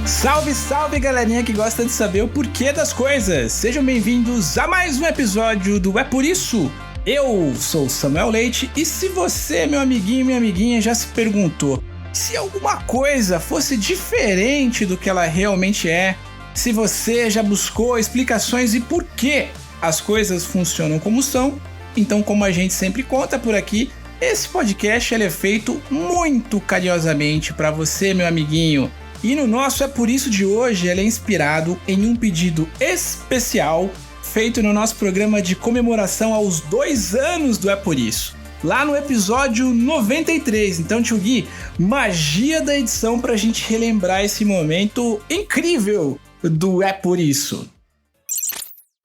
Salve, salve, galerinha que gosta de saber o porquê das coisas! Sejam bem-vindos a mais um episódio do É Por Isso! Eu sou Samuel Leite e se você, meu amiguinho e minha amiguinha, já se perguntou se alguma coisa fosse diferente do que ela realmente é, se você já buscou explicações e por que as coisas funcionam como são, então, como a gente sempre conta por aqui, esse podcast ele é feito muito carinhosamente para você, meu amiguinho. E no nosso É Por Isso de hoje, ele é inspirado em um pedido especial feito no nosso programa de comemoração aos 2 anos do É Por Isso, lá no episódio 93. Então, tio Gui, magia da edição pra gente relembrar esse momento incrível do É Por Isso.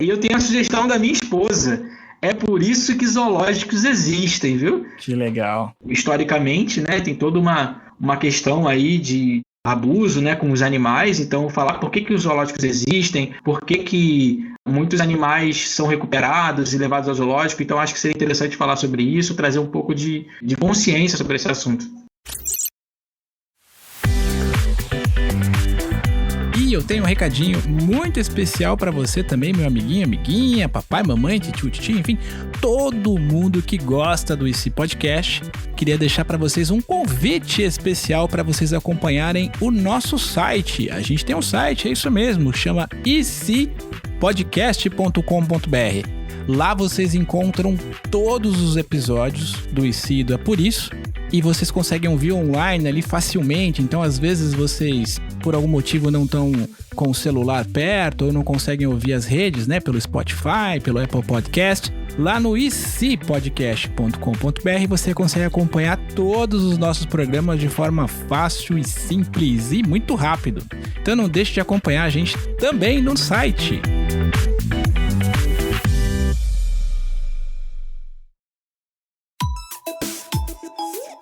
E eu tenho a sugestão da minha esposa. É por isso que zoológicos existem, viu? Que legal. Historicamente, né, tem toda uma questão aí de abuso, né, com os animais. Então, falar por que os zoológicos existem, por que muitos animais são recuperados e levados ao zoológico. Então, acho que seria interessante falar sobre isso, trazer um pouco de consciência sobre esse assunto. E eu tenho um recadinho muito especial para você também, meu amiguinho, amiguinha, papai, mamãe, tio, titia, enfim, todo mundo que gosta do IC Podcast. Queria deixar para vocês um convite especial para vocês acompanharem o nosso site. A gente tem um site, é isso mesmo, chama icpodcast.com.br. Lá vocês encontram todos os episódios do IC do É Por Isso. E vocês conseguem ouvir online ali facilmente, então às vezes vocês, por algum motivo, não estão com o celular perto ou não conseguem ouvir as redes, né, pelo Spotify, pelo Apple Podcast. Lá no icpodcast.com.br você consegue acompanhar todos os nossos programas de forma fácil e simples e muito rápido. Então não deixe de acompanhar a gente também no site.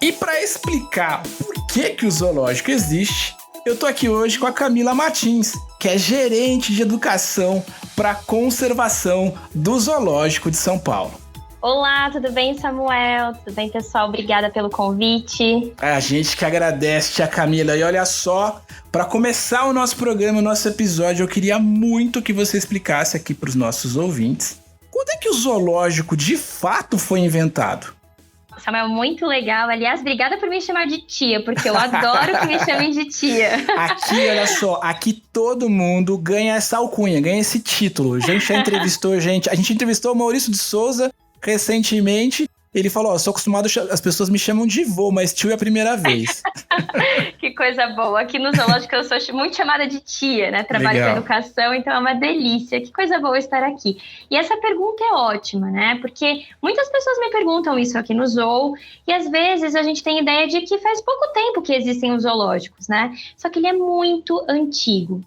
E para explicar por que o zoológico existe, eu tô aqui hoje com a Camila Martins, que é gerente de educação para conservação do Zoológico de São Paulo. Olá, tudo bem, Samuel? Tudo bem, pessoal? Obrigada pelo convite. A gente que agradece, tia Camila. E olha só, para começar o nosso programa, o nosso episódio, eu queria muito que você explicasse aqui para os nossos ouvintes quando é que o zoológico de fato foi inventado? Samuel, muito legal. Aliás, obrigada por me chamar de tia, porque eu adoro que me chamem de tia. Aqui, olha só, aqui todo mundo ganha essa alcunha, ganha esse título. A gente já entrevistou a gente entrevistou o Maurício de Souza recentemente. Ele falou, sou acostumado, as pessoas me chamam de vô, mas tio é a primeira vez. Que coisa boa. Aqui no zoológico eu sou muito chamada de tia, né? Trabalho com educação, então é uma delícia. Que coisa boa estar aqui. E essa pergunta é ótima, né? Porque muitas pessoas me perguntam isso aqui no zoo, e às vezes a gente tem ideia de que faz pouco tempo que existem os zoológicos, né? Só que ele é muito antigo.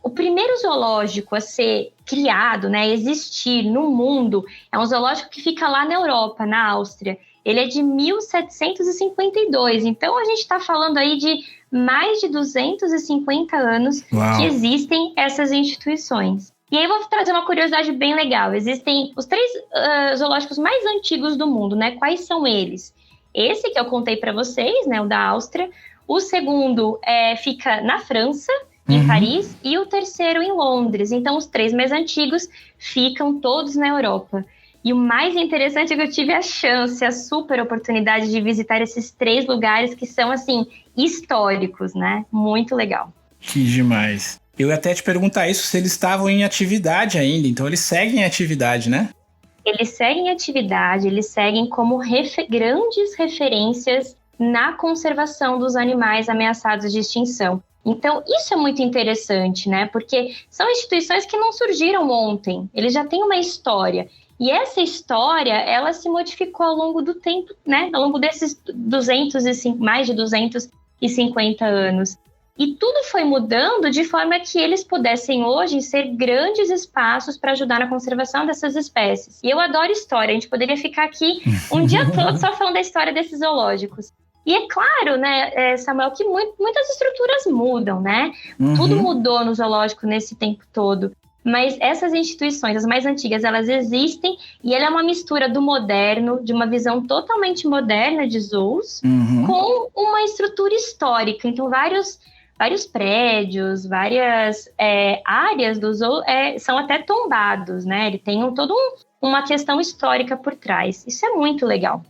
O primeiro zoológico a ser criado, né, existir no mundo, é um zoológico que fica lá na Europa, na Áustria. Ele é de 1752, então a gente está falando aí de mais de 250 anos Uau. Que existem essas instituições. E aí eu vou trazer uma curiosidade bem legal. Existem os 3 zoológicos mais antigos do mundo, né? Quais são eles? Esse que eu contei para vocês, né, o da Áustria. O segundo fica na França, em Paris, e o terceiro em Londres. Então, os 3 mais antigos ficam todos na Europa. E o mais interessante é que eu tive a chance, a super oportunidade de visitar esses 3 lugares que são, assim, históricos, né? Muito legal. Que demais. Eu ia até te perguntar isso, se eles estavam em atividade ainda. Então, eles seguem em atividade, né? Eles seguem atividade, eles seguem como grandes referências na conservação dos animais ameaçados de extinção. Então, isso é muito interessante, né? Porque são instituições que não surgiram ontem, eles já têm uma história. E essa história, ela se modificou ao longo do tempo, né? Ao longo desses mais de 250 anos. E tudo foi mudando de forma que eles pudessem hoje ser grandes espaços para ajudar na conservação dessas espécies. E eu adoro história, a gente poderia ficar aqui um dia todo só falando da história desses zoológicos. E é claro, né, Samuel, que muitas estruturas mudam, né? Tudo mudou no zoológico nesse tempo todo. Mas essas instituições, as mais antigas, elas existem e ela é uma mistura do moderno, de uma visão totalmente moderna de zoos, com uma estrutura histórica. Então, vários prédios, várias áreas do zoo são até tombados, né? Ele tem toda uma questão histórica por trás. Isso é muito legal.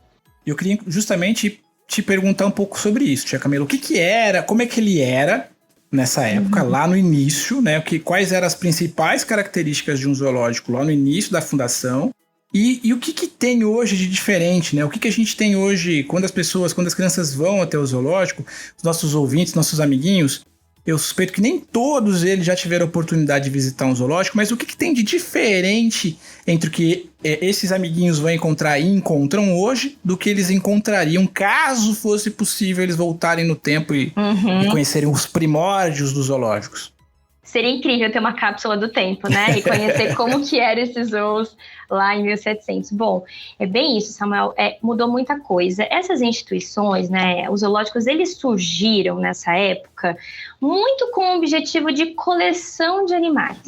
Eu queria justamente te perguntar um pouco sobre isso, tia Camila. O que era, como é que ele era nessa época, lá no início, né? Quais eram as principais características de um zoológico lá no início da fundação e o que tem hoje de diferente, né? O que a gente tem hoje quando as crianças vão até o zoológico, os nossos ouvintes, nossos amiguinhos, eu suspeito que nem todos eles já tiveram a oportunidade de visitar um zoológico, mas o que tem de diferente entre o que esses amiguinhos vão encontrar e encontram hoje do que eles encontrariam caso fosse possível eles voltarem no tempo e conhecerem os primórdios dos zoológicos? Seria incrível ter uma cápsula do tempo, né? E conhecer como que eram esses zoos lá em 1700. Bom, é bem isso, Samuel. Mudou muita coisa. Essas instituições, né? Os zoológicos, eles surgiram nessa época muito com o objetivo de coleção de animais.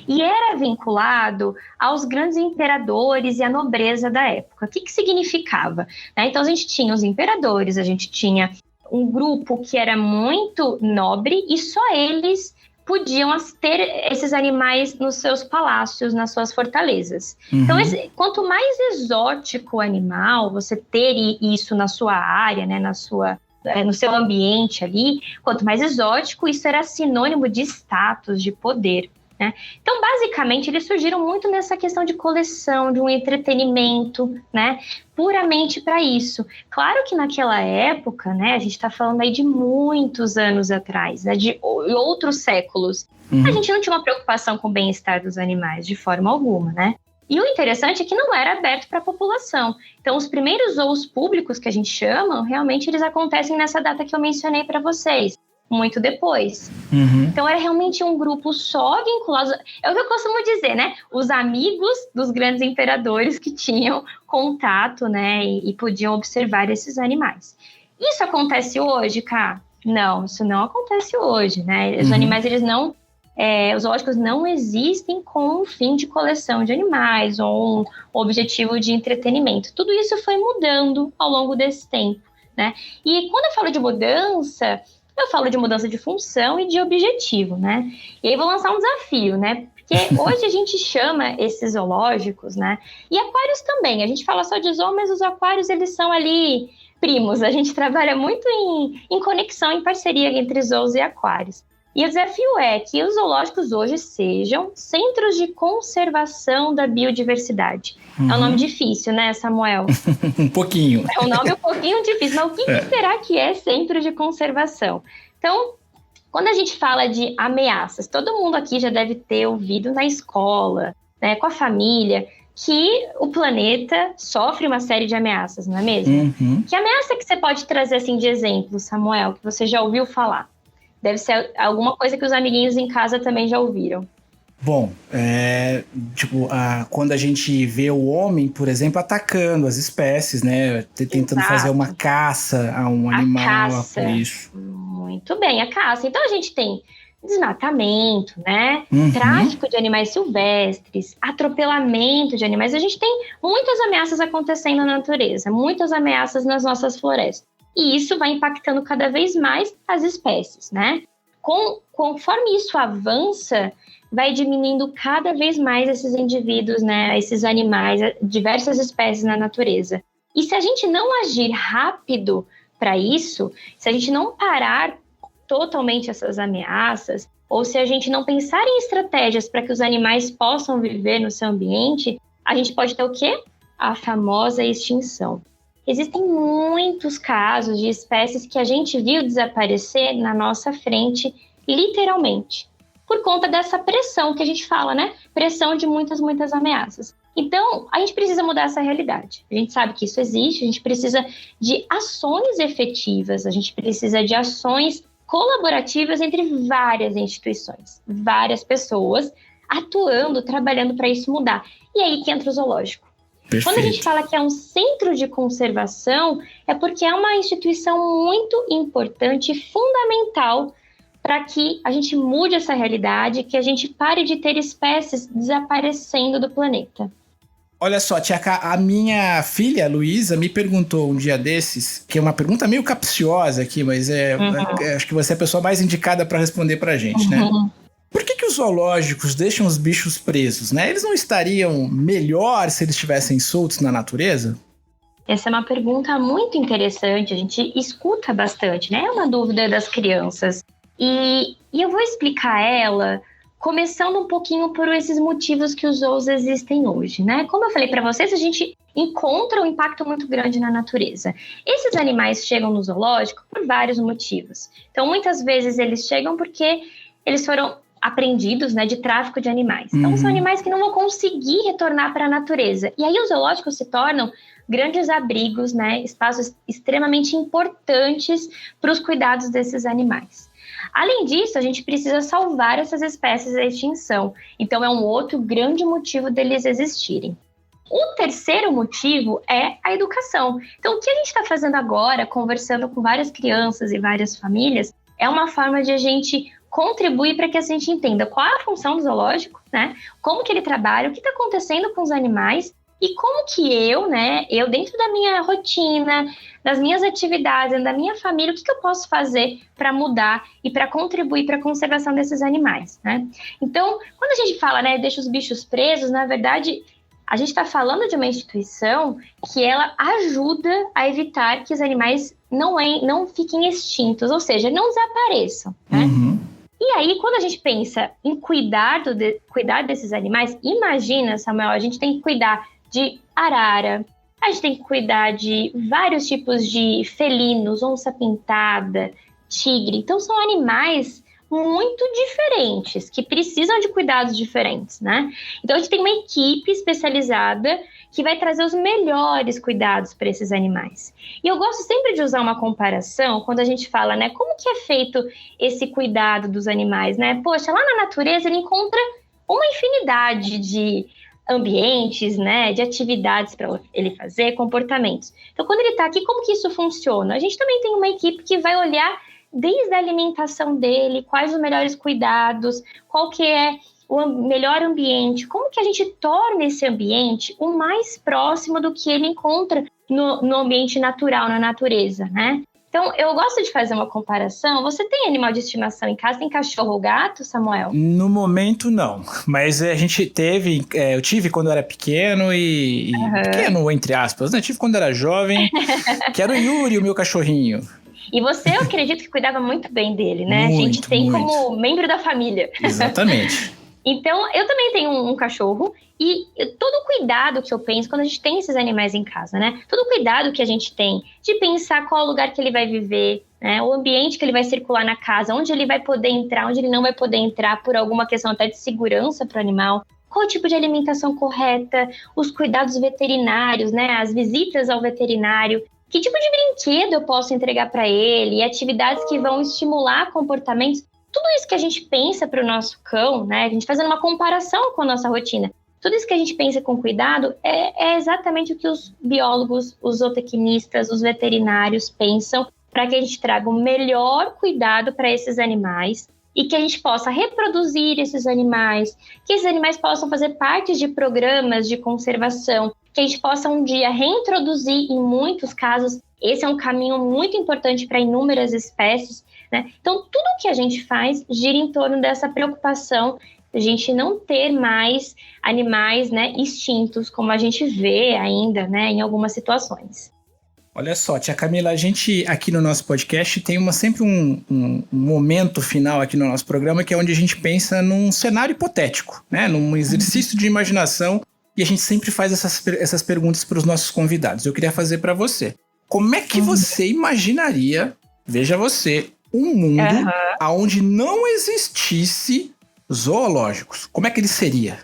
E era vinculado aos grandes imperadores e à nobreza da época. O que significava? Então, a gente tinha os imperadores, a gente tinha um grupo que era muito nobre e só eles podiam ter esses animais nos seus palácios, nas suas fortalezas. Então, quanto mais exótico o animal, você ter isso na sua área, né, no seu ambiente ali, quanto mais exótico, isso era sinônimo de status, de poder, né? Então, basicamente, eles surgiram muito nessa questão de coleção, de um entretenimento, né? Puramente para isso. Claro que naquela época, né, a gente está falando aí de muitos anos atrás, né, de outros séculos, a gente não tinha uma preocupação com o bem-estar dos animais, de forma alguma, né? E o interessante é que não era aberto para a população. Então, os primeiros zoos públicos que a gente chama, realmente eles acontecem nessa data que eu mencionei para vocês, muito depois. Então, era realmente um grupo só vinculado... É o que eu costumo dizer, né? Os amigos dos grandes imperadores que tinham contato, né? E podiam observar esses animais. Isso acontece hoje, Ká? Não, isso não acontece hoje, né? Os animais, eles não... os zoológicos não existem com um fim de coleção de animais ou um objetivo de entretenimento. Tudo isso foi mudando ao longo desse tempo, né? E quando eu falo de mudança... Eu falo de mudança de função e de objetivo, né? E aí vou lançar um desafio, né? Porque hoje a gente chama esses zoológicos, né? E aquários também. A gente fala só de zoo, mas os aquários, eles são ali primos. A gente trabalha muito em conexão, em parceria entre zoos e aquários. E o desafio é que os zoológicos hoje sejam centros de conservação da biodiversidade. É um nome difícil, né, Samuel? Um pouquinho. É um nome um pouquinho difícil, mas o que será que é centro de conservação? Então, quando a gente fala de ameaças, todo mundo aqui já deve ter ouvido na escola, né, com a família, que o planeta sofre uma série de ameaças, não é mesmo? Que ameaça que você pode trazer assim de exemplo, Samuel, que você já ouviu falar? Deve ser alguma coisa que os amiguinhos em casa também já ouviram. Bom, quando a gente vê o homem, por exemplo, atacando as espécies, né? Tentando fazer uma caça a um animal, por isso. Muito bem, a caça. Então a gente tem desmatamento, né? Tráfico de animais silvestres, atropelamento de animais. A gente tem muitas ameaças acontecendo na natureza, muitas ameaças nas nossas florestas. E isso vai impactando cada vez mais as espécies, né? Conforme isso avança, vai diminuindo cada vez mais esses indivíduos, né? Esses animais, diversas espécies na natureza. E se a gente não agir rápido para isso, se a gente não parar totalmente essas ameaças, ou se a gente não pensar em estratégias para que os animais possam viver no seu ambiente, a gente pode ter o quê? A famosa extinção. Existem muitos casos de espécies que a gente viu desaparecer na nossa frente, literalmente, por conta dessa pressão que a gente fala, né? Pressão de muitas, muitas ameaças. Então, a gente precisa mudar essa realidade. A gente sabe que isso existe, a gente precisa de ações efetivas, a gente precisa de ações colaborativas entre várias instituições, várias pessoas atuando, trabalhando para isso mudar. E aí que entra o zoológico. Perfeito. Quando a gente fala que é um centro de conservação, é porque é uma instituição muito importante e fundamental para que a gente mude essa realidade, que a gente pare de ter espécies desaparecendo do planeta. Olha só, tia Cá, a minha filha, Luísa, me perguntou um dia desses, que é uma pergunta meio capciosa aqui, mas acho que você é a pessoa mais indicada para responder pra gente, né? Por que os zoológicos deixam os bichos presos, né? Eles não estariam melhor se eles estivessem soltos na natureza? Essa é uma pergunta muito interessante, a gente escuta bastante, né? É uma dúvida das crianças. E eu vou explicar ela começando um pouquinho por esses motivos que os zoos existem hoje, né? Como eu falei para vocês, a gente encontra um impacto muito grande na natureza. Esses animais chegam no zoológico por vários motivos. Então, muitas vezes eles chegam porque eles foram apreendidos, né, de tráfico de animais. Então, são animais que não vão conseguir retornar para a natureza. E aí os zoológicos se tornam grandes abrigos, né, espaços extremamente importantes para os cuidados desses animais. Além disso, a gente precisa salvar essas espécies da extinção. Então, é um outro grande motivo deles existirem. O terceiro motivo é a educação. Então, o que a gente está fazendo agora, conversando com várias crianças e várias famílias, é uma forma de a gente contribuir para que a gente entenda qual é a função do zoológico, né? Como que ele trabalha, o que está acontecendo com os animais e como que eu dentro da minha rotina, das minhas atividades, da minha família, o que eu posso fazer para mudar e para contribuir para a conservação desses animais, né? Então, quando a gente fala, né, deixa os bichos presos, na verdade, a gente está falando de uma instituição que ela ajuda a evitar que os animais não fiquem extintos, ou seja, não desapareçam, né? E aí, quando a gente pensa em cuidar desses animais, imagina, Samuel, a gente tem que cuidar de arara, a gente tem que cuidar de vários tipos de felinos, onça-pintada, tigre. Então, são animais muito diferentes, que precisam de cuidados diferentes, né? Então, a gente tem uma equipe especializada que vai trazer os melhores cuidados para esses animais. E eu gosto sempre de usar uma comparação quando a gente fala, né? Como que é feito esse cuidado dos animais, né? Poxa, lá na natureza ele encontra uma infinidade de ambientes, né, de atividades para ele fazer, comportamentos. Então, quando ele está aqui, como que isso funciona? A gente também tem uma equipe que vai olhar desde a alimentação dele, quais os melhores cuidados, qual que é o melhor ambiente, como que a gente torna esse ambiente o mais próximo do que ele encontra no ambiente natural, na natureza, né? Então, eu gosto de fazer uma comparação. Você tem animal de estimação em casa? Tem cachorro ou gato, Samuel? No momento, não. Mas a gente teve... eu tive quando eu era pequeno e... Pequeno, entre aspas, né? Tive quando eu era jovem, que era o Yuri, o meu cachorrinho. E você, eu acredito que cuidava muito bem dele, né? A gente tem como membro da família. Exatamente. Então, eu também tenho um cachorro e todo o cuidado que eu penso quando a gente tem esses animais em casa, né? Todo o cuidado que a gente tem de pensar qual lugar que ele vai viver, né? O ambiente que ele vai circular na casa, onde ele vai poder entrar, onde ele não vai poder entrar por alguma questão até de segurança para o animal, qual o tipo de alimentação correta, os cuidados veterinários, né? As visitas ao veterinário, que tipo de brinquedo eu posso entregar para ele, atividades que vão estimular comportamentos. Tudo isso que a gente pensa para o nosso cão, né? A gente fazendo uma comparação com a nossa rotina. Tudo isso que a gente pensa com cuidado é exatamente o que os biólogos, os zootecnistas, os veterinários pensam para que a gente traga o melhor cuidado para esses animais e que a gente possa reproduzir esses animais, que esses animais possam fazer parte de programas de conservação, que a gente possa um dia reintroduzir em muitos casos. Esse é um caminho muito importante para inúmeras espécies, né? Então, tudo que a gente faz gira em torno dessa preocupação de a gente não ter mais animais, né, extintos, como a gente vê ainda, né, em algumas situações. Olha só, tia Camila, a gente aqui no nosso podcast tem sempre um momento final aqui no nosso programa que é onde a gente pensa num cenário hipotético, né, num exercício de imaginação, e a gente sempre faz essas perguntas para os nossos convidados. Eu queria fazer para você. Como é que você imaginaria, veja você, um mundo onde não existisse zoológicos? Como é que ele seria?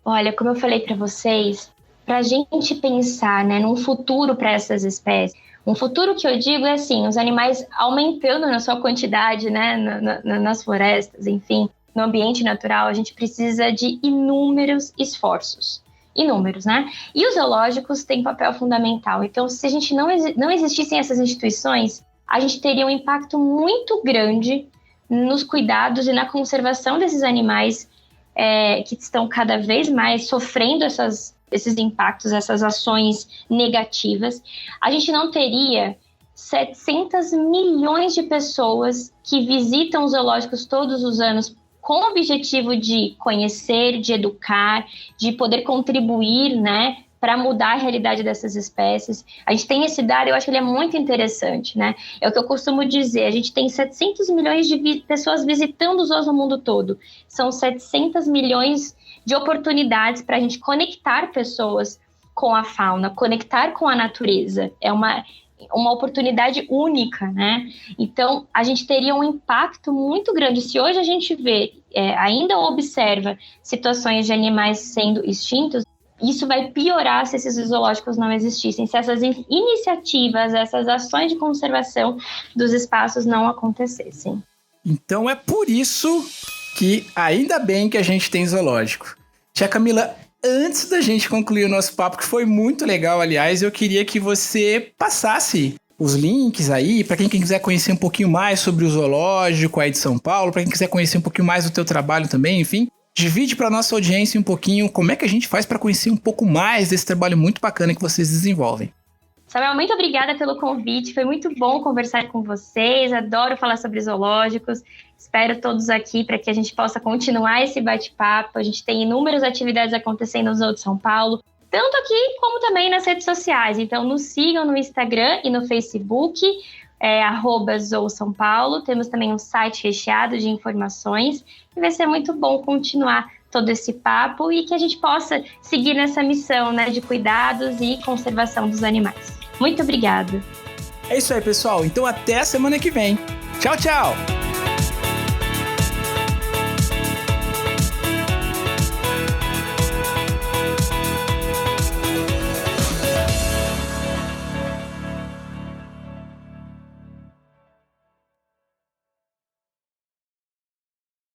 Olha, como eu falei para vocês, para a gente pensar, né, num futuro para essas espécies, um futuro que eu digo é assim, os animais aumentando na sua quantidade, né, nas florestas, enfim, no ambiente natural, a gente precisa de inúmeros esforços. Inúmeros, né? E os zoológicos têm papel fundamental. Então, se a gente não existissem essas instituições, a gente teria um impacto muito grande nos cuidados e na conservação desses animais que estão cada vez mais sofrendo esses impactos, essas ações negativas, a gente não teria 700 milhões de pessoas que visitam os zoológicos todos os anos com o objetivo de conhecer, de educar, de poder contribuir, né, para mudar a realidade dessas espécies. A gente tem esse dado, eu acho que ele é muito interessante, né? É o que eu costumo dizer, a gente tem 700 milhões de pessoas visitando os zoos no mundo todo. São 700 milhões de oportunidades para a gente conectar pessoas com a fauna, conectar com a natureza. É uma oportunidade única, né? Então, a gente teria um impacto muito grande. Se hoje a gente vê, ainda observa situações de animais sendo extintos, isso vai piorar se esses zoológicos não existissem, se essas iniciativas, essas ações de conservação dos espaços não acontecessem. Então é por isso que ainda bem que a gente tem zoológico. Tia Camila, antes da gente concluir o nosso papo, que foi muito legal, aliás, eu queria que você passasse os links aí, para quem quiser conhecer um pouquinho mais sobre o zoológico aí de São Paulo, para quem quiser conhecer um pouquinho mais do teu trabalho também, enfim. Divide para nossa audiência um pouquinho como é que a gente faz para conhecer um pouco mais desse trabalho muito bacana que vocês desenvolvem. Samuel, muito obrigada pelo convite, foi muito bom conversar com vocês, adoro falar sobre zoológicos, espero todos aqui para que a gente possa continuar esse bate-papo. A gente tem inúmeras atividades acontecendo no Zoo de São Paulo, tanto aqui como também nas redes sociais, então nos sigam no Instagram e no Facebook, @ZooSãoPaulo. Temos também um site recheado de informações e vai ser muito bom continuar todo esse papo e que a gente possa seguir nessa missão, né, de cuidados e conservação dos animais. Muito obrigada. É isso aí, pessoal. Então até a semana que vem. Tchau, tchau!